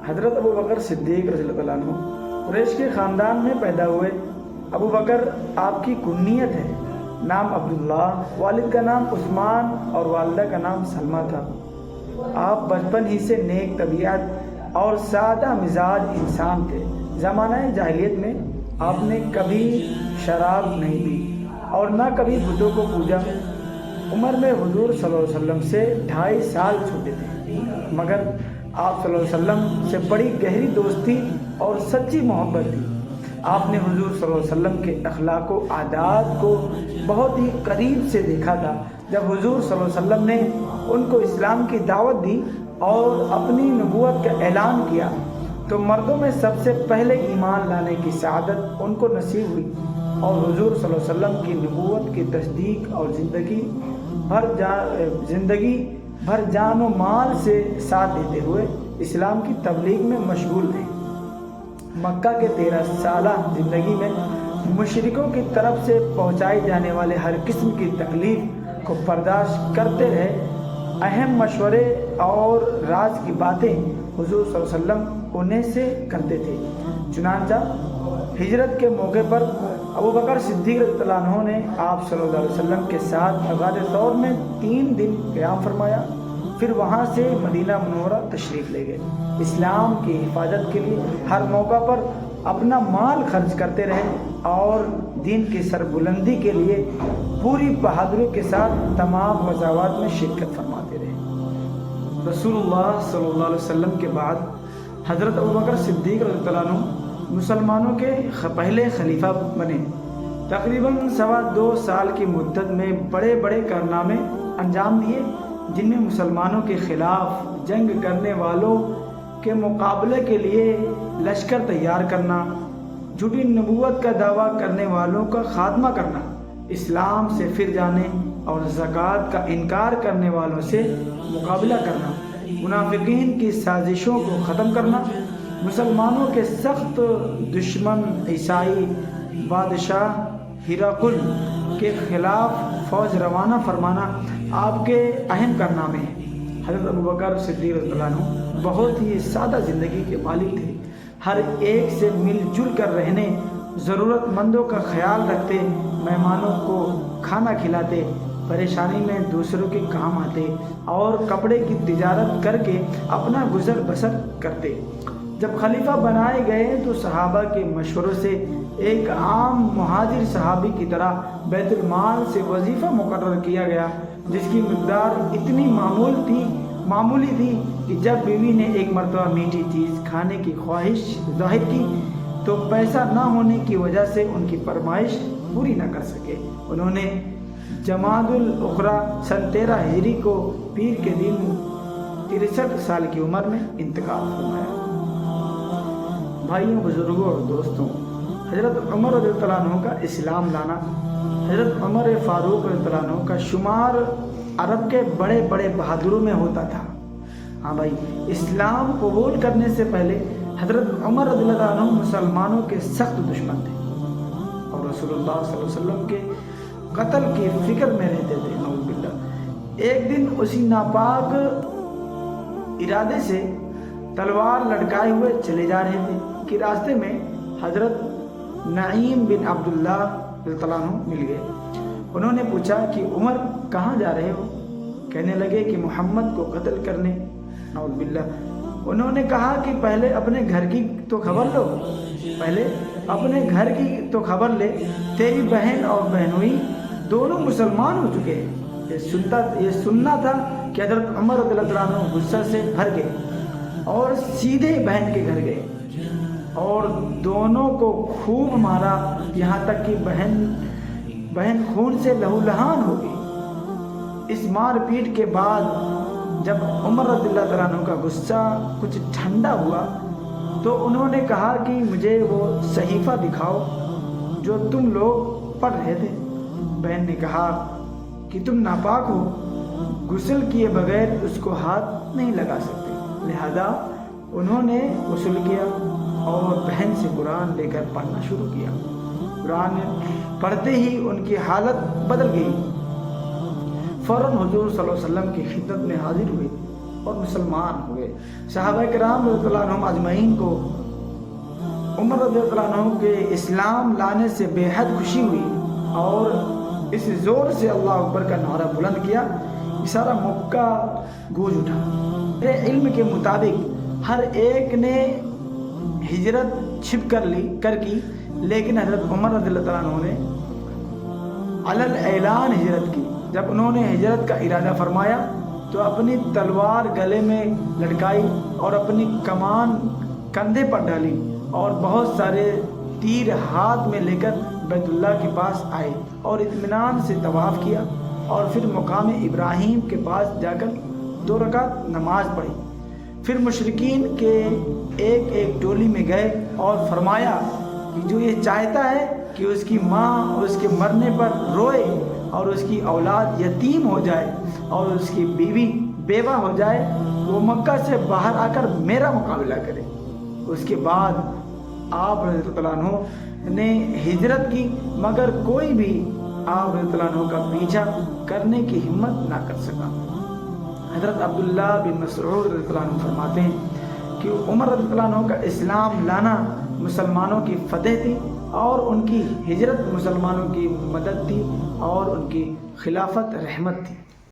حضرت ابو بکر صدیق رضی اللہ عنہ قریش کے خاندان میں پیدا ہوئے۔ ابو بکر آپ کی کنیت ہے، نام عبداللہ، والد کا نام عثمان اور والدہ کا نام سلمہ تھا۔ آپ بچپن ہی سے نیک طبیعت اور سادہ مزاج انسان تھے۔ زمانہ جاہلیت میں آپ نے کبھی شراب نہیں پی اور نہ کبھی بتوں کو پوجا۔ عمر میں حضور صلی اللہ علیہ وسلم سے 2.5 سال چھوٹے تھے، مگر آپ صلی اللہ علیہ وسلم سے بڑی گہری دوستی اور سچی محبت تھی۔ آپ نے حضور صلی اللہ علیہ وسلم کے اخلاق و عادات کو بہت ہی قریب سے دیکھا تھا۔ جب حضور صلی اللہ علیہ وسلم نے ان کو اسلام کی دعوت دی اور اپنی نبوت کا اعلان کیا تو مردوں میں سب سے پہلے ایمان لانے کی سعادت ان کو نصیب ہوئی، اور حضور صلی اللہ علیہ وسلم کی نبوت کی تصدیق اور زندگی بھر جان و مال سے ساتھ دیتے ہوئے اسلام کی تبلیغ میں مشغول رہے۔ مکہ کے 13 سالہ زندگی میں مشرکوں کی طرف سے پہنچائی جانے والے ہر قسم کی تکلیف کو برداشت کرتے رہے۔ اہم مشورے اور راز کی باتیں حضور صلی اللہ علیہ وسلم انہیں سے کرتے تھے۔ چنانچہ ہجرت کے موقع پر ابو بکر صدیق رضی اللہ عنہ نے آپ صلی اللہ علیہ وسلم کے ساتھ غار ثور میں 3 دن قیام فرمایا، پھر وہاں سے مدینہ منورہ تشریف لے گئے۔ اسلام کی حفاظت کے لیے ہر موقع پر اپنا مال خرچ کرتے رہے اور دین کی سربلندی کے لیے پوری بہادری کے ساتھ تمام غزوات میں شرکت فرماتے رہے۔ رسول اللہ صلی اللہ علیہ وسلم کے بعد حضرت ابو بکر صدیق رضی اللہ عنہ مسلمانوں کے پہلے خلیفہ بنے۔ تقریباً 2.25 سال کی مدت میں بڑے بڑے کارنامے انجام دیے، جن میں مسلمانوں کے خلاف جنگ کرنے والوں کے مقابلے کے لیے لشکر تیار کرنا، جھوٹی نبوت کا دعویٰ کرنے والوں کا خاتمہ کرنا، اسلام سے پھر جانے اور زکوٰۃ کا انکار کرنے والوں سے مقابلہ کرنا، منافقین کی سازشوں کو ختم کرنا، مسلمانوں کے سخت دشمن عیسائی بادشاہ ہرقل کے خلاف فوج روانہ فرمانا آپ کے اہم کارنامے ہیں۔ حضرت ابو بکر صدیق رضی اللہ عنہ بہت ہی سادہ زندگی کے مالک تھے۔ ہر ایک سے مل جل کر رہنے، ضرورت مندوں کا خیال رکھتے، مہمانوں کو کھانا کھلاتے، پریشانی میں دوسروں کے کام آتے اور کپڑے کی تجارت کر کے اپنا گزر بسر کرتے۔ جب خلیفہ بنائے گئے تو صحابہ کے مشوروں سے ایک عام مہاجر صحابی کی طرح بیت المال سے وظیفہ مقرر کیا گیا، جس کی مقدار اتنی معمولی تھی کہ جب بیوی نے ایک مرتبہ میٹھی چیز کھانے کی خواہش ظاہر کی تو پیسہ نہ ہونے کی وجہ سے ان کی فرمائش پوری نہ کر سکے۔ انہوں نے جمادی الاخری سن 13 ہجری کو پیر کے دن 63 سال کی عمر میں انتقال فرمایا۔ بھائیوں، بزرگوں اور دوستوں، حضرت عمر رضی اللہ عنہ کا اسلام لانا، حضرت عمر فاروق رضی اللہ عنہ کا شمار عرب کے بڑے بڑے بہادروں میں ہوتا تھا۔ ہاں بھائی، اسلام قبول کرنے سے پہلے حضرت عمر رضی اللہ عنہ مسلمانوں کے سخت دشمن تھے اور رسول اللہ صلی اللہ علیہ وسلم کے قتل کی فکر میں رہتے تھے، نعوذ باللہ۔ ایک دن اسی ناپاک ارادے سے تلوار لٹکائے ہوئے چلے جا رہے تھے کہ راستے میں حضرت نعیم بن عبداللہ رضی اللہ عنہ مل گئے۔ انہوں نے پوچھا کہ عمر کہاں جا رہے ہو؟ کہنے لگے کہ محمد کو قتل کرنے، نعوذ باللہ۔ انہوں نے کہا کہ پہلے اپنے گھر کی تو خبر لے، تیری بہن اور بہنوئی دونوں مسلمان ہو چکے ہیں۔ یہ سننا تھا کہ حضرت عمر رضی اللہ عنہ غصہ سے بھر گئے اور سیدھے بہن کے گھر گئے اور دونوں کو خوب مارا، یہاں تک کہ بہن خون سے لہولہان ہو گئی۔ اس مار پیٹ کے بعد جب عمر رضی اللہ عنہ کا غصہ کچھ ٹھنڈا ہوا تو انہوں نے کہا کہ مجھے وہ صحیفہ دکھاؤ جو تم لوگ پڑھ رہے تھے۔ بہن نے کہا کہ تم ناپاک ہو، غسل کیے بغیر اس کو ہاتھ نہیں لگا سکتے، لہذا انہوں نے غسل کیا اور بہن سے قرآن لے کر پڑھنا شروع کیا۔ قرآن پڑھتے ہی ان کی حالت بدل گئی، فوراً حضور صلی اللہ علیہ وسلم کی خدمت میں حاضر ہوئے اور مسلمان ہوئے۔ صحابہ کرام رضی اللہ عنہم اجمعین کو عمر رضی اللہ عنہ کے اسلام لانے سے بے حد خوشی ہوئی اور اس زور سے اللہ اکبر کا نعرہ بلند کیا کہ سارا مکہ گونج اٹھا۔ میرے علم کے مطابق ہر ایک نے ہجرت چھپ کر کی، لیکن حضرت عمر رضی اللہ عنہ نے علل اعلان ہجرت کی۔ جب انہوں نے ہجرت کا ارادہ فرمایا تو اپنی تلوار گلے میں لٹکائی اور اپنی کمان کندھے پر ڈالی اور بہت سارے تیر ہاتھ میں لے کر بیت اللہ کے پاس آئے اور اطمینان سے طواف کیا اور پھر مقام ابراہیم کے پاس جا کر 2 رکعت نماز پڑھی۔ پھر مشرکین کے ایک ایک ٹولی میں گئے اور فرمایا کہ جو یہ چاہتا ہے کہ اس کی ماں اور اس کے مرنے پر روئے اور اس کی اولاد یتیم ہو جائے اور اس کی بیوی بیوہ ہو جائے، وہ مکہ سے باہر آ کر میرا مقابلہ کرے۔ اس کے بعد آپ رضی اللہ عنہ نے ہجرت کی، مگر کوئی بھی آپ رضی اللہ عنہ کا پیچھا کرنے کی ہمت نہ کر سکا۔ حضرت عبداللہ بن مسعود رضی اللہ عنہ فرماتے ہیں کہ عمر رضی اللہ عنہ کا اسلام لانا مسلمانوں کی فتح تھی اور ان کی ہجرت مسلمانوں کی مدد تھی اور ان کی خلافت رحمت تھی۔